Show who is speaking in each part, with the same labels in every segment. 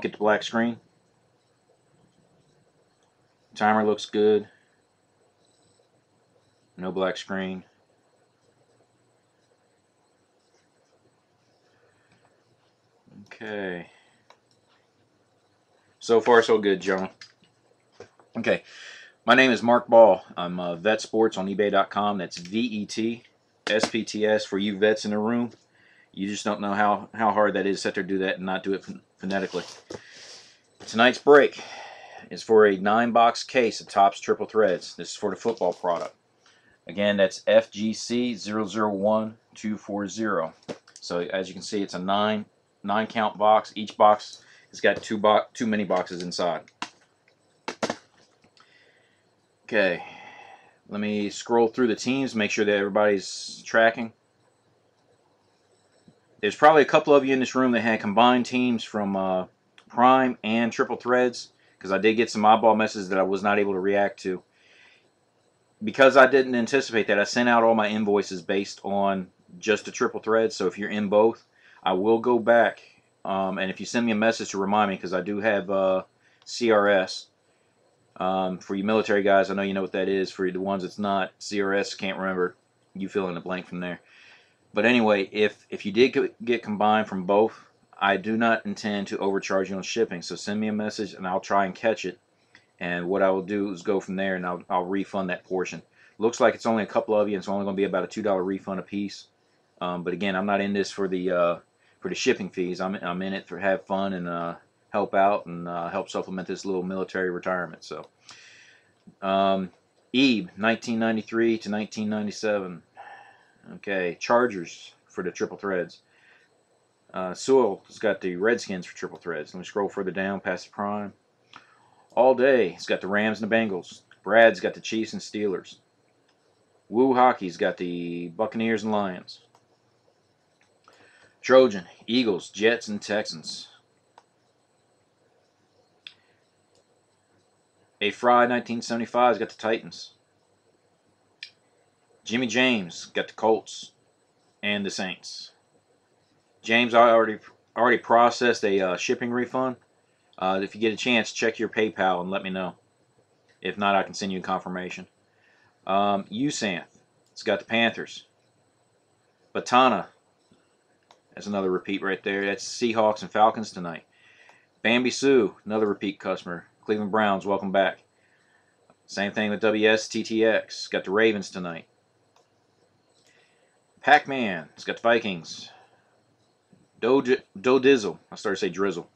Speaker 1: Get the black screen. Timer looks good. No black screen. Okay. So far, so good, John. Okay. My name is Mark Ball. I'm Vet Sports on eBay.com. That's VETSPTS for you vets in the room. You just don't know how hard that is to sit there do that and not do it phonetically. Tonight's break is for a 9-box case of Topps Triple Threads. This is for the football product. Again, that's FGC001240. So as you can see, it's a nine count box. Each box has got two mini boxes inside. Okay, let me scroll through the teams, make sure that everybody's tracking. There's probably a couple of you in this room that had combined teams from Prime and Triple Threads, because I did get some oddball messages that I was not able to react to. Because I didn't anticipate that, I sent out all my invoices based on just the Triple Threads. So if you're in both, I will go back. And if you send me a message to remind me, because I do have CRS. For you military guys, I know you know what that is. For the ones that's not, CRS, can't remember. You fill in the blank from there. But anyway, if you did get combined from both, I do not intend to overcharge you on shipping. So send me a message and I'll try and catch it. And what I will do is go from there and I'll refund that portion. Looks like it's only a couple of you, and it's only going to be about a $2 refund a piece. But again, I'm not in this for the shipping fees. I'm in it for have fun and help out and help supplement this little military retirement. So, Ebe, 1993 to 1997. Okay, Chargers for the Triple Threads. Sewell has got the Redskins for Triple Threads. Let me scroll further down past the Prime. All Day, he's got the Rams and the Bengals. Brad's got the Chiefs and Steelers. Woo Hockey's got the Buccaneers and Lions. Trojan, Eagles, Jets, and Texans. A Fry, 1975's got the Titans. Jimmy James got the Colts and the Saints. James, I already processed a shipping refund. If you get a chance, check your PayPal and let me know. If not, I can send you a confirmation. Usanth, it's got the Panthers. Batana, that's another repeat right there. That's Seahawks and Falcons tonight. Bambi Sue, another repeat customer. Cleveland Browns, welcome back. Same thing with WSTTX. Got the Ravens tonight. Pac-Man, it's got the Vikings. Doe Dizzle, I started to say Drizzle.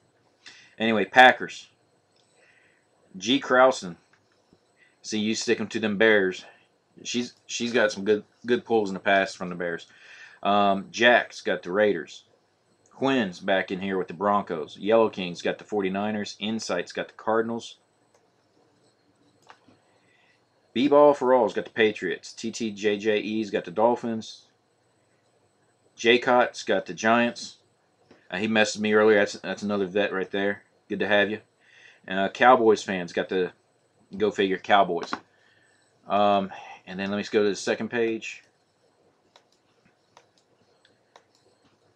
Speaker 1: Anyway, Packers. G. Krausen. See, you stick them to them Bears. She's got some good pulls in the past from the Bears. Jack's got the Raiders. Quinn's back in here with the Broncos. Yellow King's got the 49ers. Insight's got the Cardinals. B-Ball for All's got the Patriots. TTJJE's got the Dolphins. Jaycott's got the Giants. He messaged me earlier. That's another vet right there. Good to have you. And Cowboys fans got the, go figure, Cowboys. And then let me go to the second page.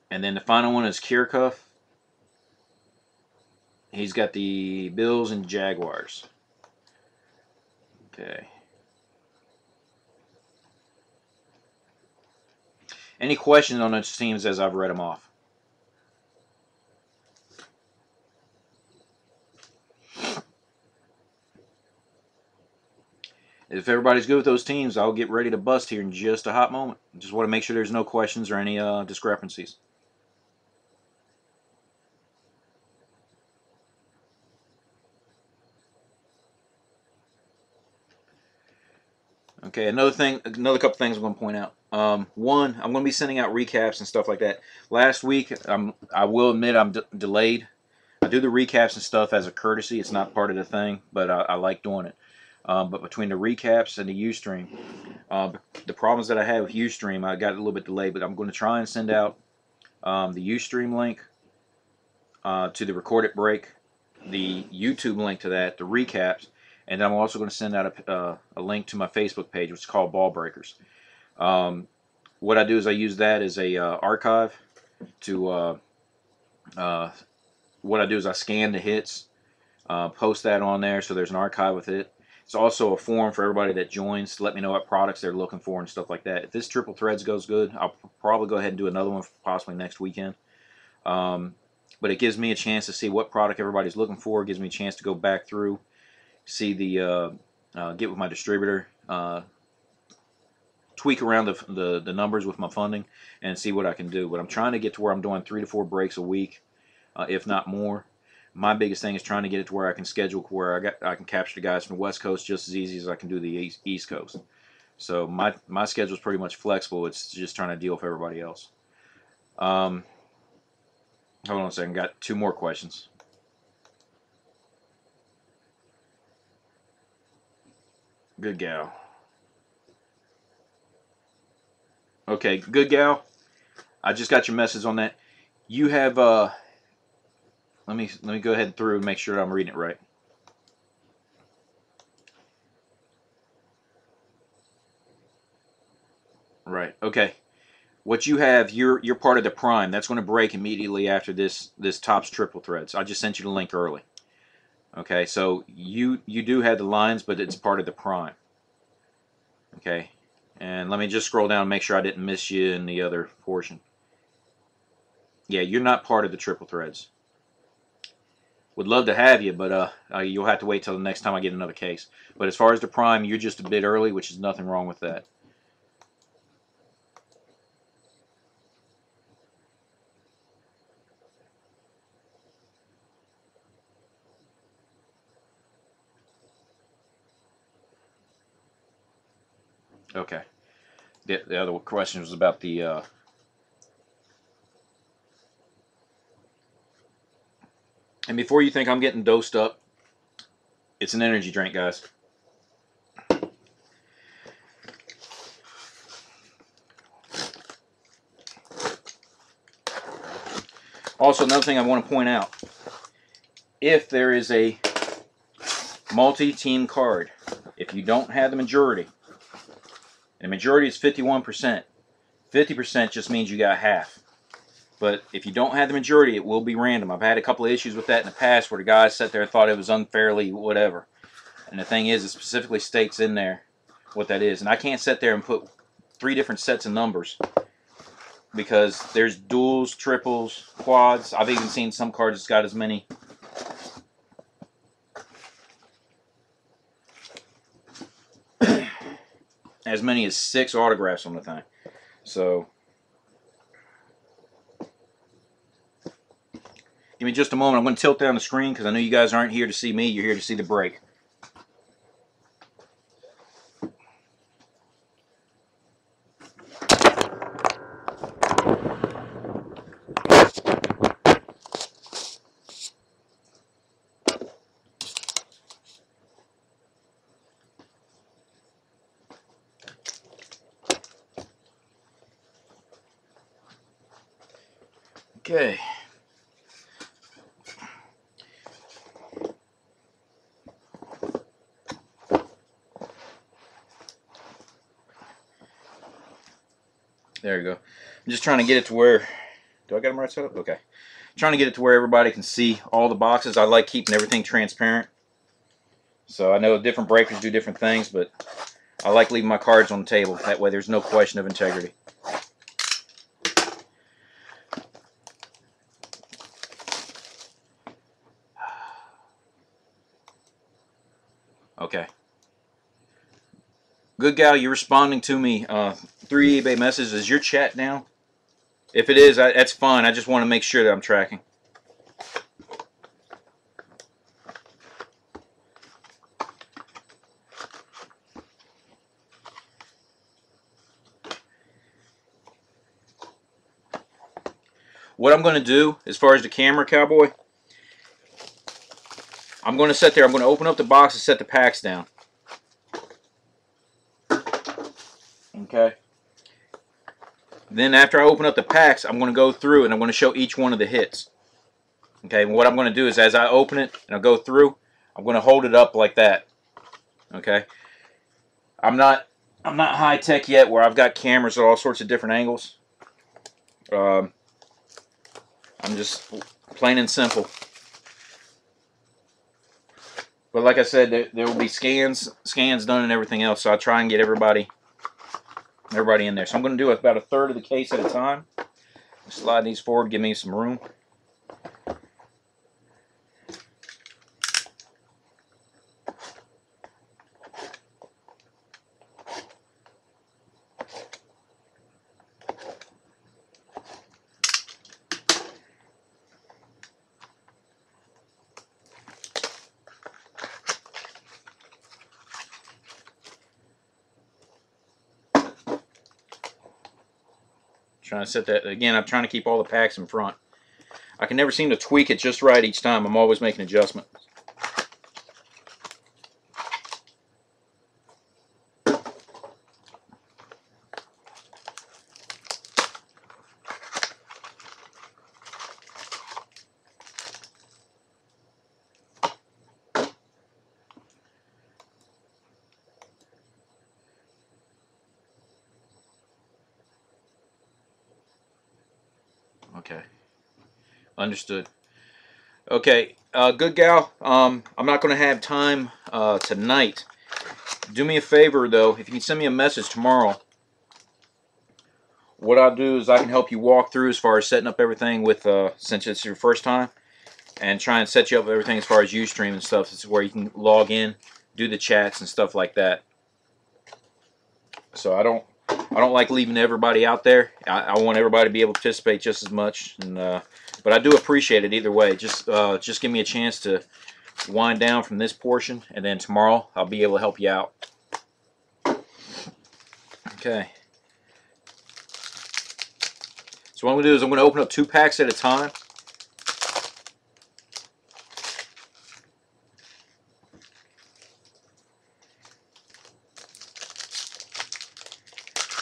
Speaker 1: And then the final one is Kirkuff. He's got the Bills and Jaguars. Okay. Any questions on those teams as I've read them off? If everybody's good with those teams, I'll get ready to bust here in just a hot moment. Just want to make sure there's no questions or any discrepancies. Okay, another couple things I'm going to point out. One, I'm going to be sending out recaps and stuff like that. Last week, I will admit I'm delayed. I do the recaps and stuff as a courtesy. It's not part of the thing, but I like doing it. But between the recaps and the Ustream, the problems that I had with Ustream, I got a little bit delayed, but I'm going to try and send out the Ustream link to the recorded break, the YouTube link to that, the recaps, and I'm also going to send out a link to my Facebook page, which is called Ball Breakers. What I do is I use that as a archive to what I do is I scan the hits, post that on there so there's an archive with it. It's also a forum for everybody that joins to let me know what products they're looking for and stuff like that. If this Triple Threads goes good, I'll probably go ahead and do another one possibly next weekend. But it gives me a chance to see what product everybody's looking for. It gives me a chance to go back through, see the get with my distributor, tweak around the numbers with my funding, and see what I can do. But I'm trying to get to where I'm doing 3 to 4 breaks a week, if not more. My biggest thing is trying to get it to where I can schedule where I can capture the guys from the West Coast just as easy as I can do the East Coast. So my schedule is pretty much flexible. It's just trying to deal with everybody else. Hold on a second. Got 2 more questions. Good gal. Okay, good gal. I just got your message on that. You have let me go ahead through and make sure that I'm reading it right. Right. Okay. What you have, you're part of the Prime. That's going to break immediately after this Topps Triple Threads. I just sent you the link early. Okay, so you do have the lines, but it's part of the Prime. Okay, and let me just scroll down and make sure I didn't miss you in the other portion. Yeah, you're not part of the Triple Threads. Would love to have you, but you'll have to wait till the next time I get another case. But as far as the Prime, you're just a bit early, which is nothing wrong with that. Okay. The other question was about the... And before you think I'm getting dosed up, it's an energy drink, guys. Also, another thing I want to point out. If there is a multi-team card, if you don't have the majority, and the majority is 51%, 50% just means you got half. But if you don't have the majority, it will be random. I've had a couple of issues with that in the past where the guys sat there and thought it was unfairly whatever. And the thing is, it specifically states in there what that is. And I can't sit there and put 3 different sets of numbers because there's duals, triples, quads. I've even seen some cards that's got as many as 6 autographs on the thing. So give me just a moment. I'm going to tilt down the screen because I know you guys aren't here to see me. You're here to see the break. Okay. There you go. I'm just trying to get it to where... Do I got them right set up? Okay. Trying to get it to where everybody can see all the boxes. I like keeping everything transparent. So I know different breakers do different things, but I like leaving my cards on the table. That way there's no question of integrity. Okay. Good gal, you're responding to me through eBay messages. Is your chat down? If it is, that's fine. I just want to make sure that I'm tracking. What I'm going to do, as far as the camera, Cowboy, I'm going to sit there. I'm going to open up the box and set the packs down. Okay. Then after I open up the packs, I'm going to go through and I'm going to show each one of the hits. Okay. And what I'm going to do is as I open it and I go through, I'm going to hold it up like that. Okay. I'm not high tech yet where I've got cameras at all sorts of different angles. I'm just plain and simple. But like I said, there will be scans done and everything else. So I try and get everybody in there. So I'm going to do about a third of the case at a time. Slide these forward, give me some room. Trying to set that, again, I'm trying to keep all the packs in front. I can never seem to tweak it just right each time. I'm always making adjustments. Okay. Understood. Okay, good gal. I'm not going to have time tonight. Do me a favor, though. If you can send me a message tomorrow, what I'll do is I can help you walk through as far as setting up everything with, since it's your first time, and try and set you up with everything as far as Ustream and stuff. This is where you can log in, do the chats and stuff like that. So I don't like leaving everybody out there. I want everybody to be able to participate just as much, and but I do appreciate it either way. Just give me a chance to wind down from this portion, and then tomorrow I'll be able to help you out. Okay. So what I'm going to do is I'm going to open up 2 packs at a time.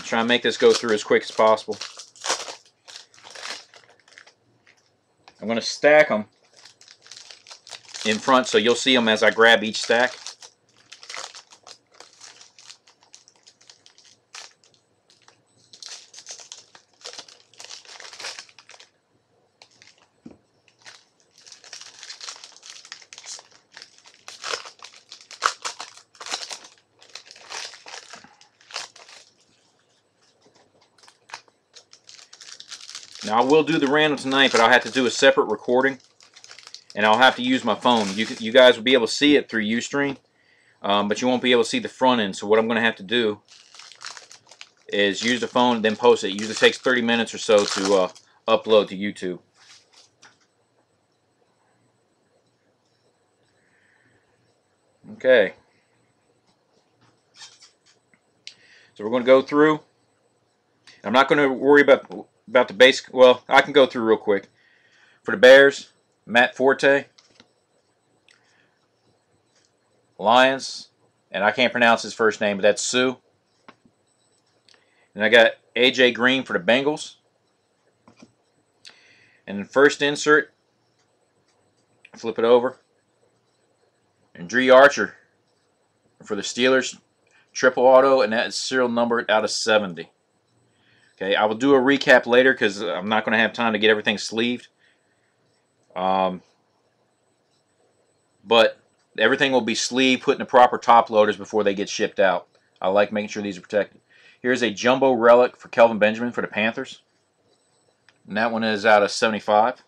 Speaker 1: Try and make this go through as quick as possible. I'm going to stack them in front so you'll see them as I grab each stack. Now I will do the random tonight, but I'll have to do a separate recording, and I'll have to use my phone. You guys will be able to see it through Ustream, but you won't be able to see the front end. So what I'm going to have to do is use the phone and then post it. It usually takes 30 minutes or so to upload to YouTube. Okay. So we're going to go through. I'm not going to worry about the basic. Well, I can go through real quick. For the Bears, Matt Forte. Lions, and I can't pronounce his first name, but that's Sue. And I got AJ Green for the Bengals. And the first insert, flip it over. And Dre Archer for the Steelers, triple auto, and that is serial numbered out of 70. Okay, I will do a recap later because I'm not going to have time to get everything sleeved. But everything will be sleeved, put in the proper top loaders before they get shipped out. I like making sure these are protected. Here's a jumbo relic for Kelvin Benjamin for the Panthers. And that one is out of 75.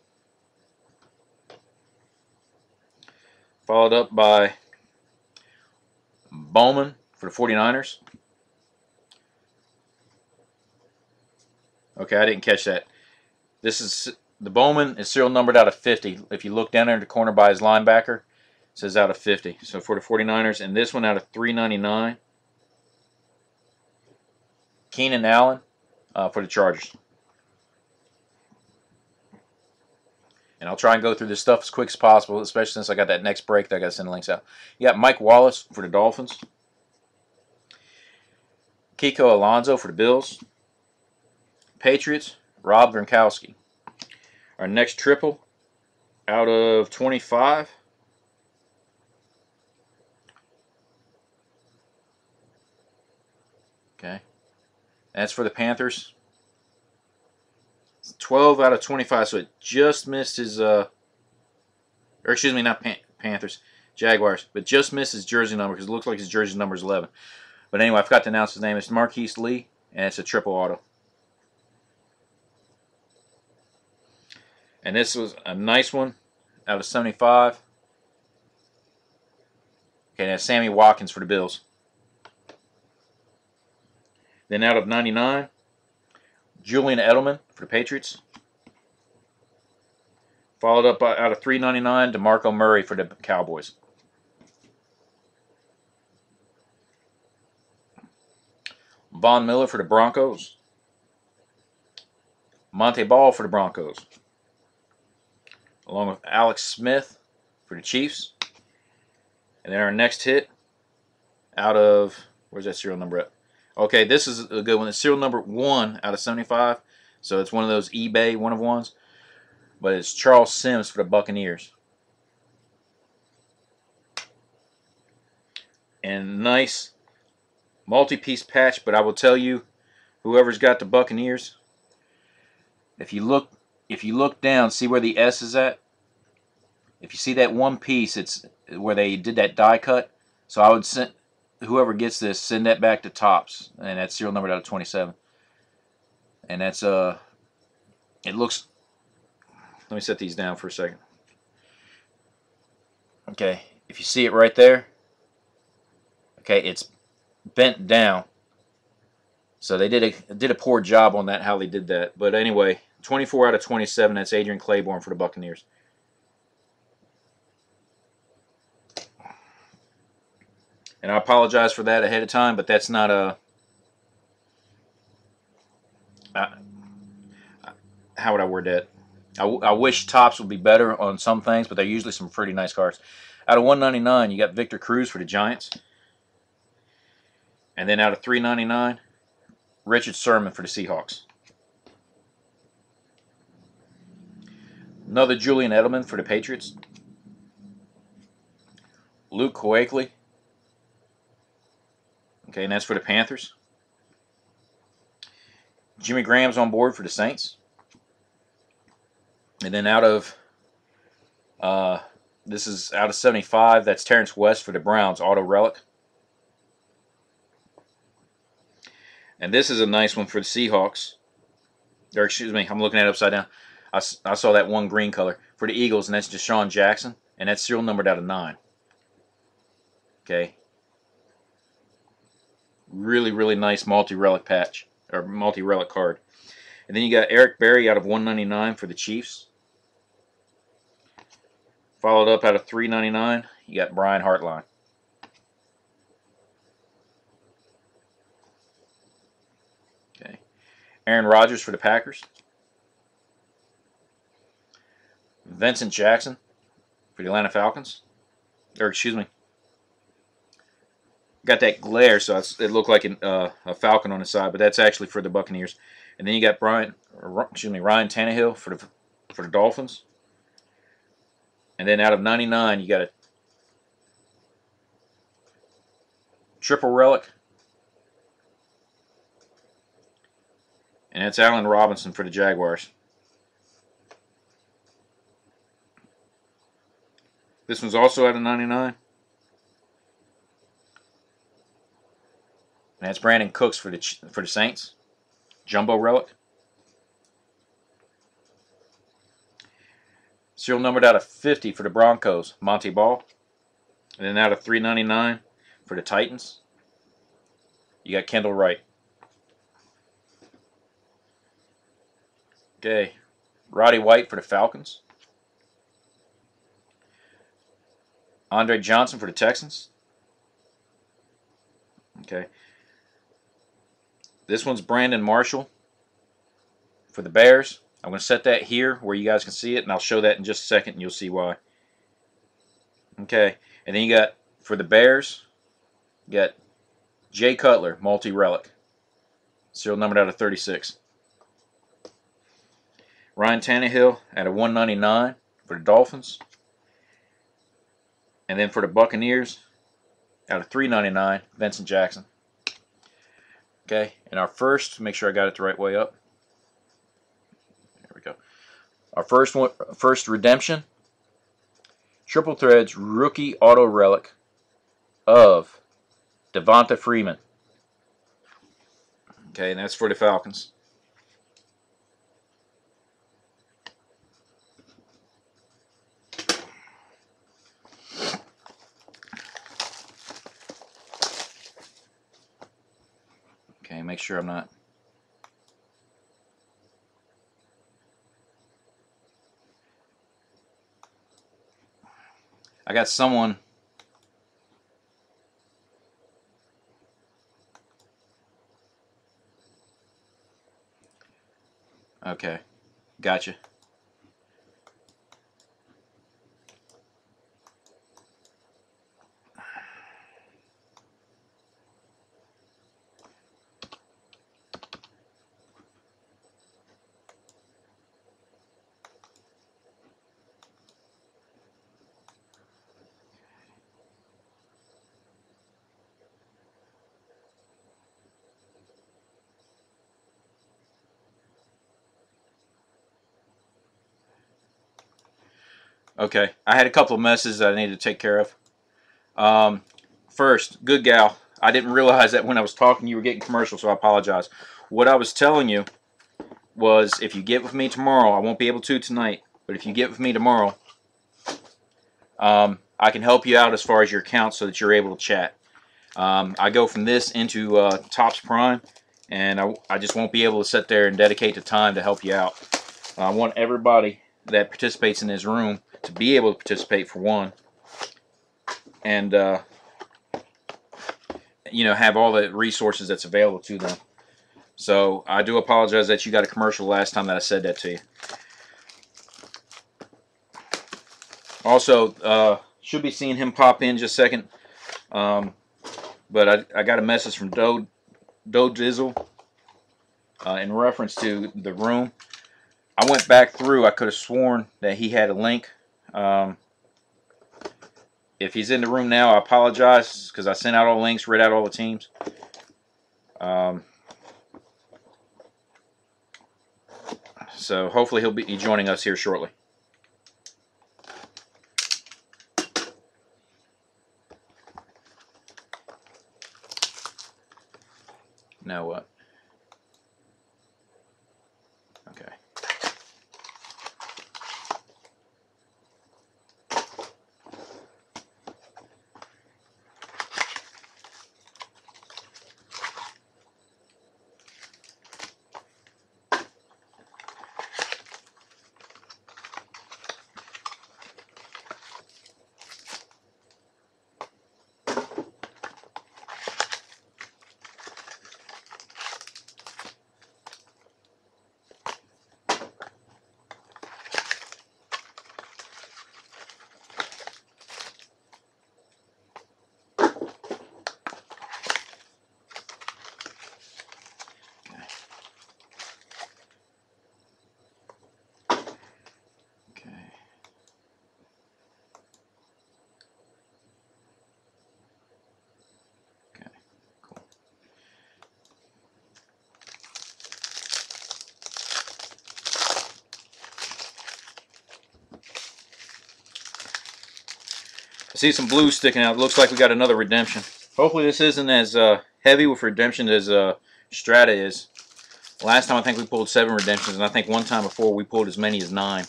Speaker 1: Followed up by Bowman for the 49ers. Okay, I didn't catch that. This is the Bowman is serial numbered out of 50. If you look down there in the corner by his linebacker, it says out of 50. So for the 49ers, and this one out of 399. Keenan Allen for the Chargers. And I'll try and go through this stuff as quick as possible, especially since I got that next break that I got to send the links out. You got Mike Wallace for the Dolphins. Kiko Alonso for the Bills. Patriots, Rob Gronkowski. Our next triple out of 25. Okay. That's for the Panthers. 12 out of 25, so it just missed his, or excuse me, not Panthers. Jaguars, but just missed his jersey number because it looks like his jersey number is 11. But anyway, I forgot to announce his name. It's Marquise Lee, and it's a triple auto. And this was a nice one out of 75. Okay, that's Sammy Watkins for the Bills. Then out of 99, Julian Edelman for the Patriots. Followed up out of 399, DeMarco Murray for the Cowboys. Von Miller for the Broncos. Monte Ball for the Broncos. Along with Alex Smith for the Chiefs. And then our next hit out of, where's that serial number at? Okay, this is a good one. It's serial number 1 out of 75. So it's one of those eBay one-of-ones. But it's Charles Sims for the Buccaneers. And nice multi-piece patch, but I will tell you, whoever's got the Buccaneers, if you look down, see where the S is at? If you see that one piece, it's where they did that die cut. So I would send, whoever gets this, send that back to Topps, and that's serial number out of 27. And that's it looks. Let me set these down for a second. Okay, if you see it right there, okay, it's bent down. So they did a poor job on that, how they did that. But anyway, 24 out of 27, that's Adrian Claiborne for the Buccaneers. And I apologize for that ahead of time, but that's not a... how would I word that? I wish Topps would be better on some things, but they're usually some pretty nice cards. Out of 199, you got Victor Cruz for the Giants. And then out of 399, Richard Sherman for the Seahawks. Another Julian Edelman for the Patriots. Luke Kuechly. Okay, and that's for the Panthers. Jimmy Graham's on board for the Saints. And then out of, this is out of 75, that's Terrence West for the Browns, auto relic. And this is a nice one for the Seahawks. Or excuse me, I'm looking at it upside down. I saw that one green color. For the Eagles, and that's Deshaun Jackson. And that's serial numbered out of 9. Okay. Really, really nice multi-relic patch. Or multi-relic card. And then you got Eric Berry out of 199 for the Chiefs. Followed up out of 399, you got Brian Hartline. Okay. Aaron Rodgers for the Packers. Vincent Jackson for the Atlanta Falcons. Or excuse me. Got that glare, so it looked like a falcon on the side, but that's actually for the Buccaneers. And then you got Ryan Tannehill for the Dolphins. And then out of 99, you got a triple relic. And that's Allen Robinson for the Jaguars. This one's also out of 99. And that's Brandon Cooks for the Saints. Jumbo relic. Serial numbered out of 50 for the Broncos, Monte Ball. And then out of 399 for the Titans, you got Kendall Wright. Okay, Roddy White for the Falcons. Andre Johnson for the Texans. Okay. This one's Brandon Marshall for the Bears. I'm going to set that here where you guys can see it, and I'll show that in just a second, and you'll see why. Okay, and then you got, for the Bears, you got Jay Cutler, multi-relic. Serial numbered out of 36. Ryan Tannehill out of 199 for the Dolphins. And then for the Buccaneers, out of 399, Vincent Jackson. Okay, and our first, make sure I got it the right way up. There we go. Our first redemption, Triple Threads rookie auto relic of Devonta Freeman. Okay, and that's for the Falcons. Okay, make sure I'm not. I got someone. Okay, gotcha. Okay, I had a couple of messes that I needed to take care of. First, good gal. I didn't realize that when I was talking you were getting commercial, so I apologize. What I was telling you was if you get with me tomorrow, I won't be able to tonight, but if you get with me tomorrow, I can help you out as far as your account so that you're able to chat. I go from this into Topps Prime, and I just won't be able to sit there and dedicate the time to help you out. I want everybody that participates in this room to be able to participate, for one, and you know, have all the resources that's available to them. So I do apologize that you got a commercial last time that I said that to you. Also, should be seeing him pop in just a second. But I got a message from Do Dizzle in reference to the room. I went back through. I could have sworn that he had a link. If he's in the room now, I apologize because I sent out all the links, read out all the teams. So hopefully he'll be joining us here shortly. Now what? Okay. I see some blue sticking out. Looks like we got another redemption. Hopefully this isn't as heavy with redemption as Strata is. Last time I think we pulled 7 redemptions, and I think one time before we pulled as many as 9.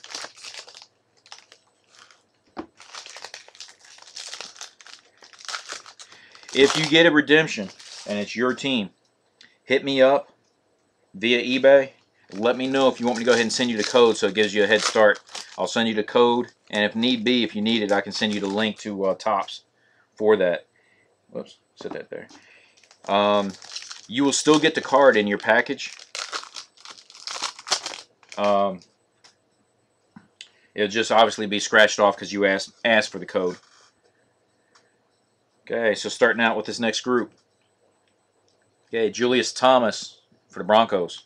Speaker 1: If you get a redemption and it's your team, hit me up via eBay. Let me know if you want me to go ahead and send you the code so it gives you a head start. I'll send you the code, and if need be, if you need it, I can send you the link to Topps for that. Whoops, set that there. You will still get the card in your package. It'll just obviously be scratched off because you asked for the code. Okay, so starting out with this next group. Okay, Julius Thomas for the Broncos.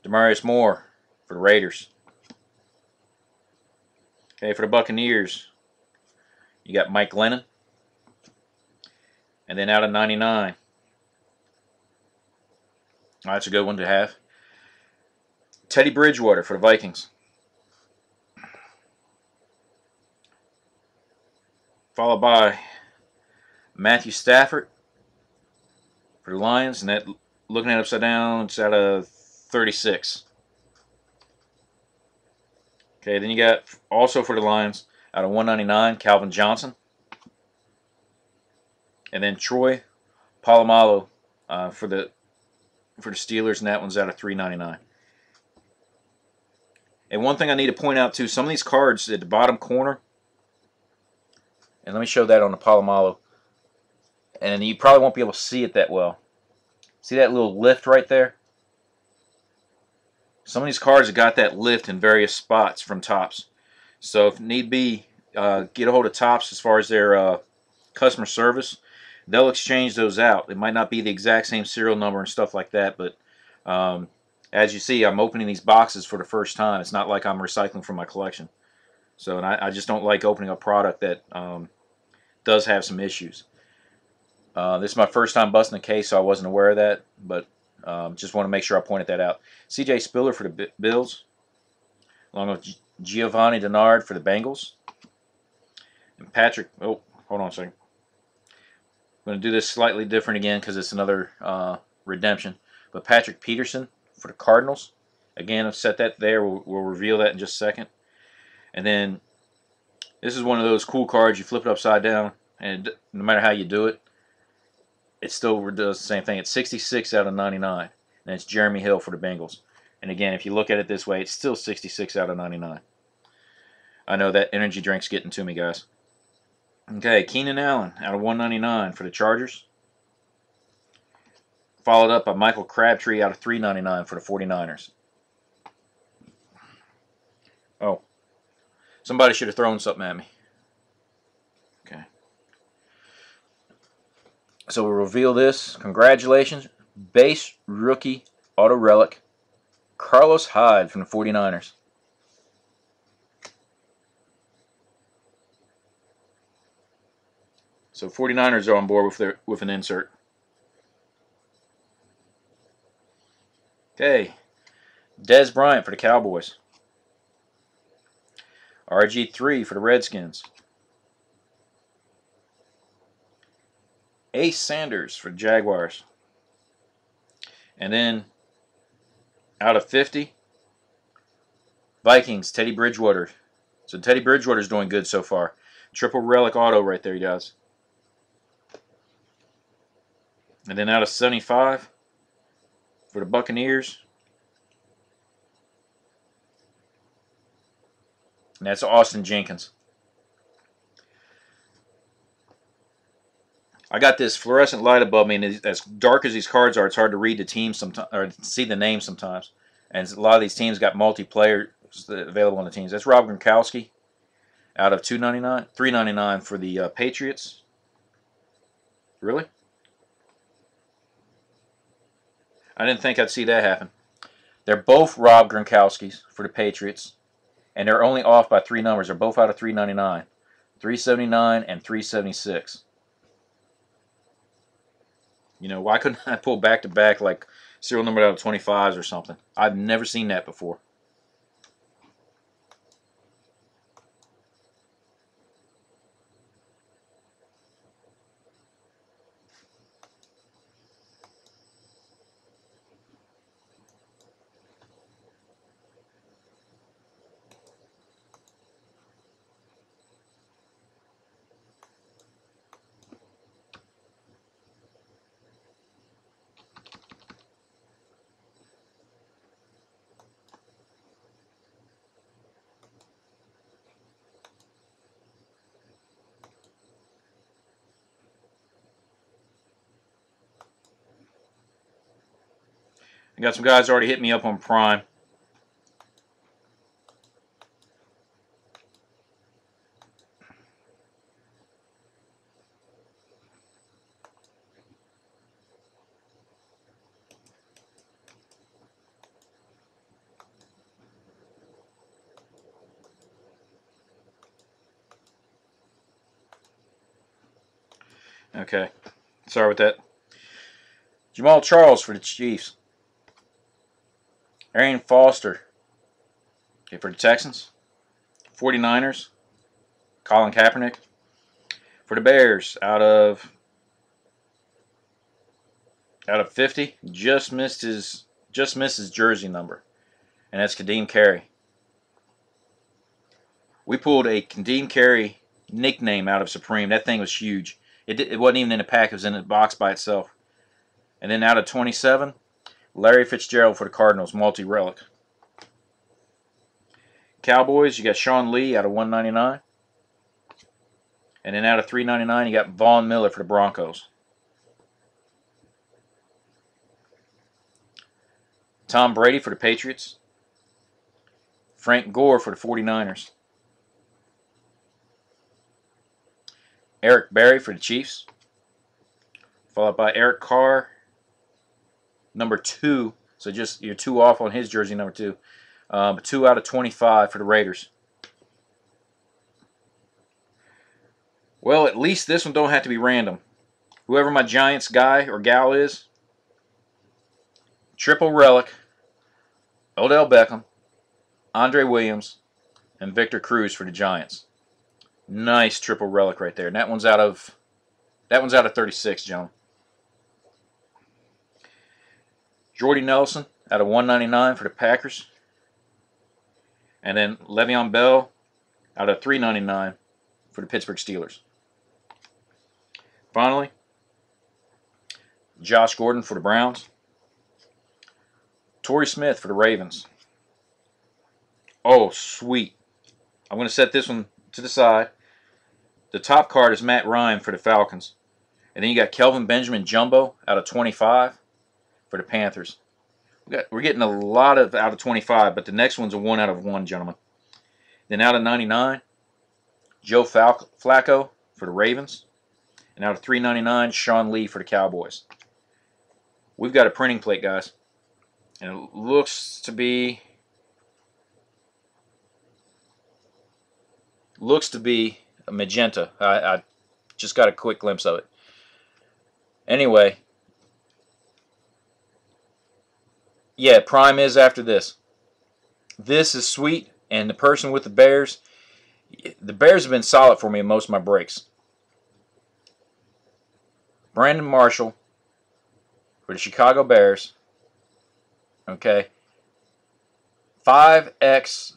Speaker 1: Demarius Moore for the Raiders. Okay, for the Buccaneers, you got Mike Glennon. And then out of 99. Oh, that's a good one to have. Teddy Bridgewater for the Vikings. followed by Matthew Stafford for the Lions, and that, looking at it upside down, it's out of 36. Okay, then you got also for the Lions out of 199, Calvin Johnson, and then Troy Polamalu for the Steelers, and that one's out of 399. And one thing I need to point out too, some of these cards at the bottom corner, and let me show that on the Polamalu, and you probably won't be able to see it that well. See that little lift right there? Some of these cards have got that lift in various spots from Topps. So if need be, get a hold of Topps as far as their customer service. They'll exchange those out. It might not be the exact same serial number and stuff like that, but as you see, I'm opening these boxes for the first time. It's not like I'm recycling from my collection. So, and I just don't like opening a product that does have some issues. This is my first time busting a case, so I wasn't aware of that, but just want to make sure I pointed that out. C.J. Spiller for the Bills, along with Giovanni Bernard for the Bengals. And Patrick, oh, hold on a second. I'm going to do this slightly different again because it's another redemption. But Patrick Peterson for the Cardinals. Again, I've set that there. We'll reveal that in just a second. And then this is one of those cool cards. You flip it upside down, and no matter how you do it, it still does the same thing. It's 66 out of 99. And it's Jeremy Hill for the Bengals. And again, if you look at it this way, it's still 66 out of 99. I know that energy drink's getting to me, guys. Okay, Keenan Allen out of 199 for the Chargers. Followed up by Michael Crabtree out of 399 for the 49ers. Oh, somebody should have thrown something at me. Okay. So we'll reveal this. Congratulations. Base rookie auto relic, Carlos Hyde from the 49ers. So 49ers are on board with an insert. Okay. Dez Bryant for the Cowboys. RG3 for the Redskins. Ace Sanders for the Jaguars. And then, out of 50, Vikings, Teddy Bridgewater. So Teddy Bridgewater's doing good so far. Triple relic auto right there, you guys. And then out of 75, for the Buccaneers, and that's Austin Jenkins. I got this fluorescent light above me, and as dark as these cards are, it's hard to read the teams sometimes, or see the names sometimes. And a lot of these teams got multiplayer available on the teams. That's Rob Gronkowski out of $3.99 for the Patriots. Really? I didn't think I'd see that happen. They're both Rob Gronkowskis for the Patriots, and they're only off by 3 numbers. They're both out of $3.99, $3.79 and $3.76. You know, why couldn't I pull back-to-back like serial number out of 25s or something? I've never seen that before. I got some guys already hit me up on Prime. Okay, sorry with that. Jamal Charles for the Chiefs. Arian Foster, okay, for the Texans. 49ers, Colin Kaepernick. For the Bears, out of 50, just missed his jersey number, and that's Kadeem Carey. We pulled a Kadeem Carey nickname out of Supreme. That thing was huge. It wasn't even in a pack. It was in a box by itself. And then out of 27, Larry Fitzgerald for the Cardinals, multi-relic. Cowboys, you got Sean Lee out of 199. And then out of 399, you got Vaughn Miller for the Broncos. Tom Brady for the Patriots. Frank Gore for the 49ers. Eric Berry for the Chiefs. Followed by Eric Carr, number 2. So just you're 2 off on his jersey, number 2. 2 out of 25 for the Raiders. Well, at least this one don't have to be random. Whoever my Giants guy or gal is, triple relic, Odell Beckham, Andre Williams, and Victor Cruz for the Giants. Nice triple relic right there. And that one's out of 36, gentlemen. Jordy Nelson out of 199 for the Packers. And then Le'Veon Bell out of 399 for the Pittsburgh Steelers. Finally, Josh Gordon for the Browns. Torrey Smith for the Ravens. Oh, sweet. I'm going to set this one to the side. The top card is Matt Ryan for the Falcons. And then you got Kelvin Benjamin Jumbo out of 25 for the Panthers. We're getting a lot of out of 25, but the next one's a 1 out of 1, gentlemen. Then out of 99, Joe Flacco for the Ravens. And out of 399, Sean Lee for the Cowboys. We've got a printing plate, guys. And it looks to be a magenta. I just got a quick glimpse of it. Anyway, yeah, Prime is after this. This is sweet, and the person with the Bears have been solid for me in most of my breaks. Brandon Marshall for the Chicago Bears. Okay. 5x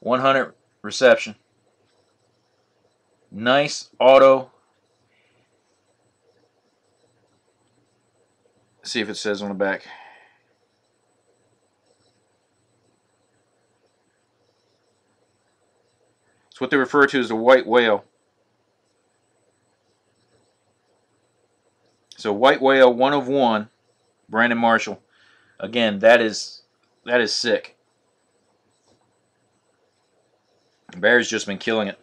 Speaker 1: 100 reception. Nice auto. Let's see if it says on the back. It's what they refer to as the white whale. So white whale, 1 of 1, Brandon Marshall. Again, that is sick. The Bears just been killing it.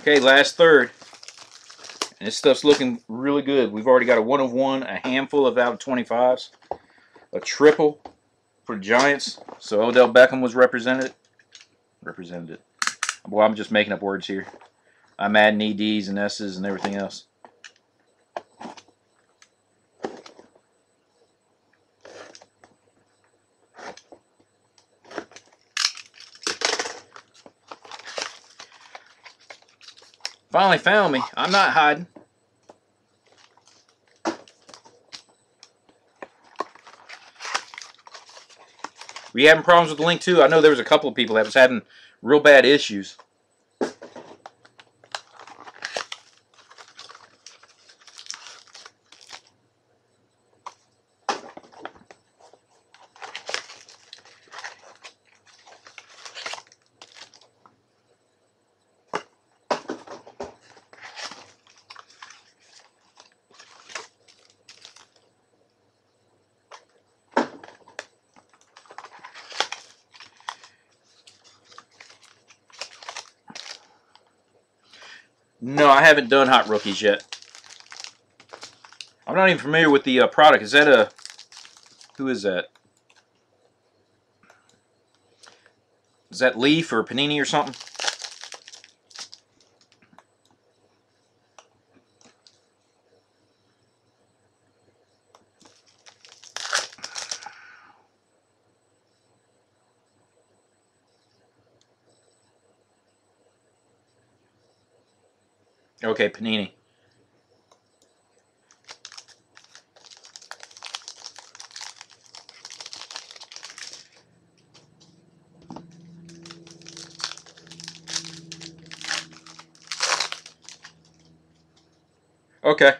Speaker 1: Okay, last third. And this stuff's looking really good. We've already got a 1 of 1, a handful of out of 25s, a triple for the Giants. So Odell Beckham was represented. Boy, I'm just making up words here. I'm adding EDs and S's and everything else. Finally found me. I'm not hiding. Were you having problems with the link too? I know there was a couple of people that was having real bad issues. No, I haven't done Hot Rookies yet. I'm not even familiar with the product. Is that a... Who is that? Is that Leaf or Panini or something? Okay, Panini. Okay.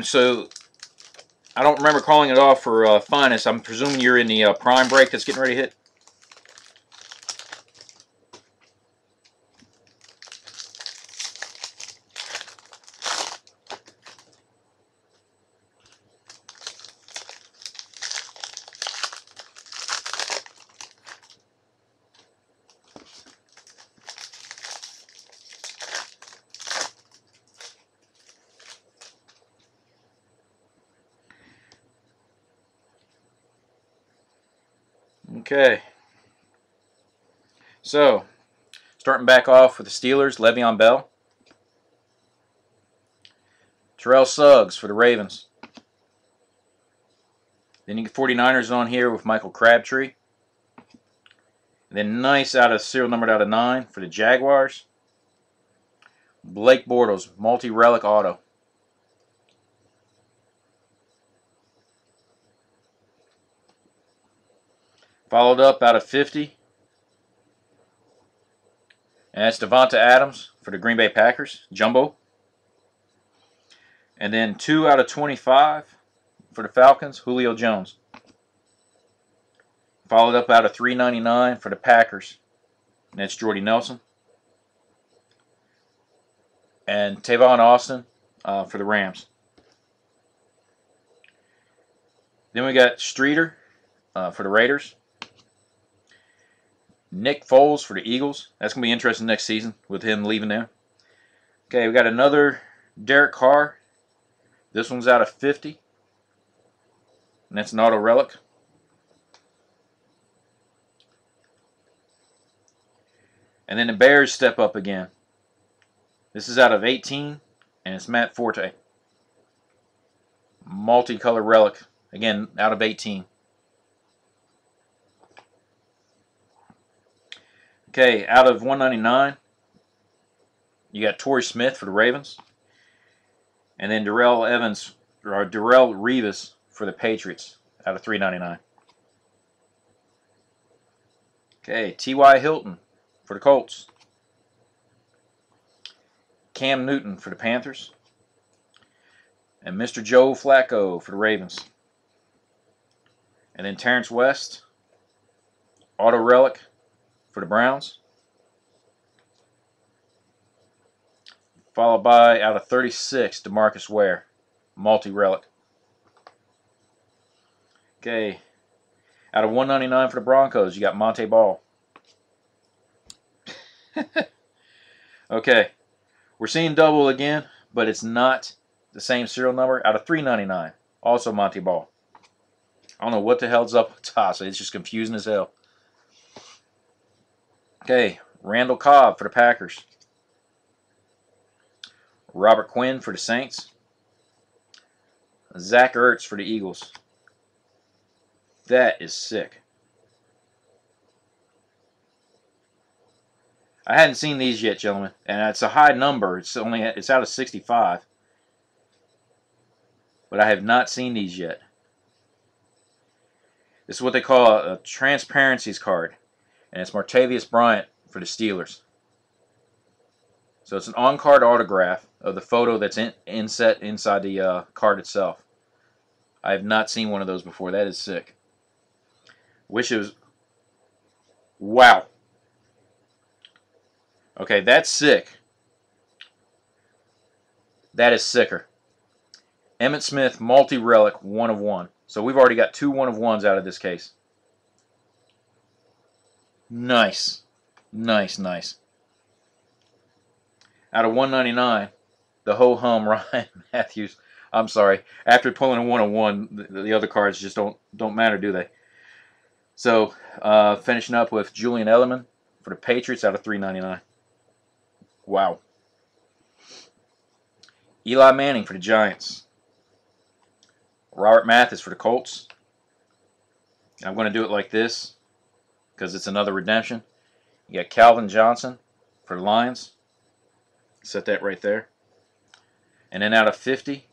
Speaker 1: So I don't remember calling it off for Finest. I'm presuming you're in the Prime break that's getting ready to hit. Okay. So, starting back off with the Steelers, Le'Veon Bell. Terrell Suggs for the Ravens. Then you get 49ers on here with Michael Crabtree. And then nice out of serial numbered out of 9 for the Jaguars. Blake Bortles, multi-relic auto. Followed up out of 50. And that's Devonta Adams for the Green Bay Packers, jumbo. And then 2 out of 25 for the Falcons, Julio Jones. Followed up out of 399 for the Packers, and that's Jordy Nelson. And Tavon Austin for the Rams. Then we got Streeter for the Raiders. Nick Foles for the Eagles. That's going to be interesting next season with him leaving there. Okay, we got another Derek Carr. This one's out of 50. And that's an auto relic. And then the Bears step up again. This is out of 18. And it's Matt Forte. Multicolor relic. Again, out of 18. Okay, out of 199, you got Torrey Smith for the Ravens. And then Darrell Revis for the Patriots out of 399. Okay, T.Y. Hilton for the Colts. Cam Newton for the Panthers. And Mr. Joe Flacco for the Ravens. And then Terrence West, auto relic for the Browns. Followed by, out of 36, DeMarcus Ware, multi-relic. Okay, out of 199 for the Broncos, you got Monte Ball. Okay, we're seeing double again, but it's not the same serial number. Out of 399, also Monte Ball. I don't know what the hell's up with Tasa. It's just confusing as hell. Okay, Randall Cobb for the Packers. Robert Quinn for the Saints. Zach Ertz for the Eagles. That is sick. I hadn't seen these yet, gentlemen, and it's a high number. It's out of 65, but I have not seen these yet. This is what they call a transparencies card, and it's Martavius Bryant for the Steelers. So it's an on-card autograph of the photo that's inset inside the card itself. I have not seen one of those before. That is sick. Wish it was... Wow. Okay, that's sick. That is sicker. Emmitt Smith, multi-relic, 1 of 1. So we've already got 2 1 of 1s out of this case. Nice. Nice, nice. Out of 199, the ho-hum Ryan Matthews. I'm sorry. After pulling a 101, the other cards just don't matter, do they? So, finishing up with Julian Edelman for the Patriots out of 399. Wow. Eli Manning for the Giants. Robert Mathis for the Colts. And I'm going to do it like this because it's another redemption. You got Calvin Johnson for the Lions. Set that right there. And then out of 50,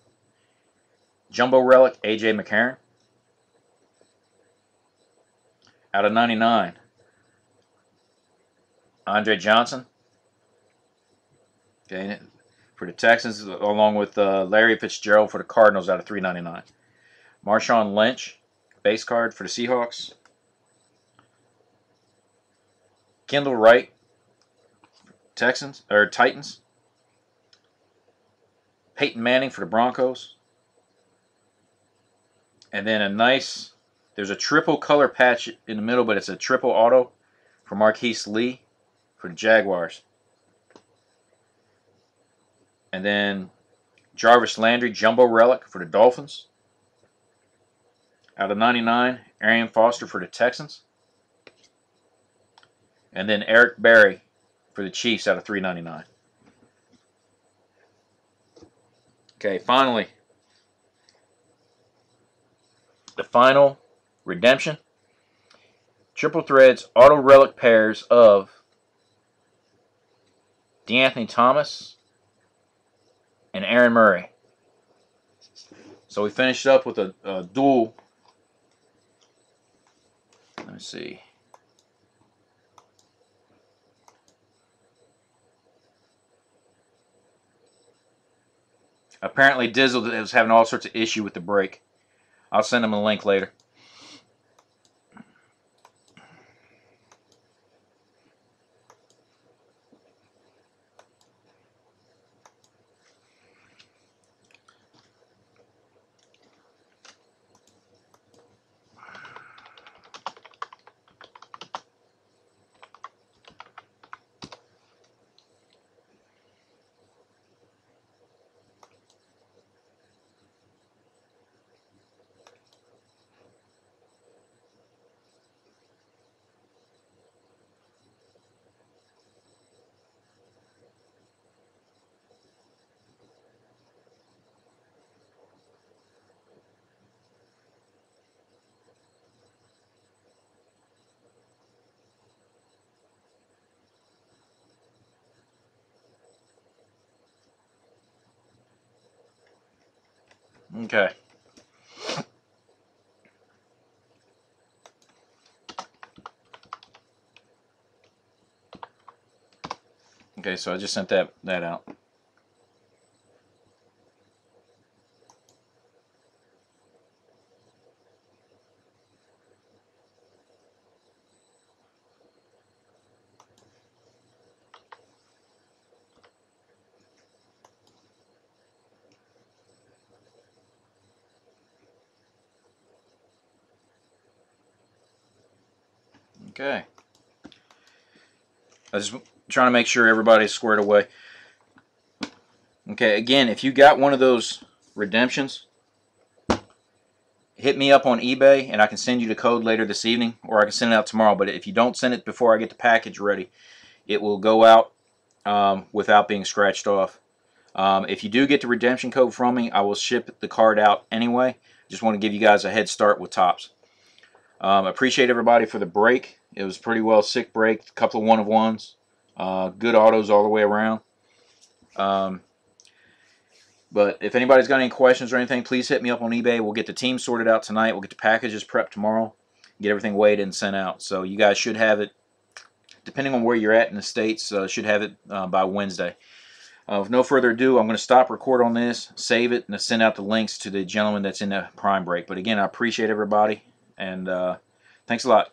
Speaker 1: Jumbo Relic, A.J. McCarron. Out of 99, Andre Johnson. Okay, for the Texans, along with Larry Fitzgerald for the Cardinals out of 399. Marshawn Lynch, base card for the Seahawks. Kendall Wright, Titans. Peyton Manning for the Broncos. And then there's a triple color patch in the middle, but it's a triple auto for Marquise Lee for the Jaguars. And then Jarvis Landry, Jumbo Relic for the Dolphins. Out of 99, Arian Foster for the Texans. And then Eric Berry for the Chiefs out of 399. Okay, finally, the final redemption. Triple Threads Auto Relic pairs of DeAnthony Thomas and Aaron Murray. So we finished up with a dual. Let me see. Apparently Dizzle was having all sorts of issue with the break. I'll send him a link later. Okay. Okay, so I just sent that out. Okay. I just trying to make sure everybody's squared away. Okay, again, if you got one of those redemptions, hit me up on eBay and I can send you the code later this evening, or I can send it out tomorrow. But if you don't send it before I get the package ready, it will go out without being scratched off. If you do get the redemption code from me, I will ship the card out anyway. Just want to give you guys a head start with Topps. Appreciate everybody for the break. It was pretty well sick break. A couple of one-of-ones. Good autos all the way around. But if anybody's got any questions or anything, please hit me up on eBay. We'll get the team sorted out tonight. We'll get the packages prepped tomorrow. Get everything weighed and sent out. So you guys should have it, depending on where you're at in the States, should have it by Wednesday. With no further ado, I'm going to stop record on this, save it, and send out the links to the gentleman that's in the prime break. But again, I appreciate everybody, and thanks a lot.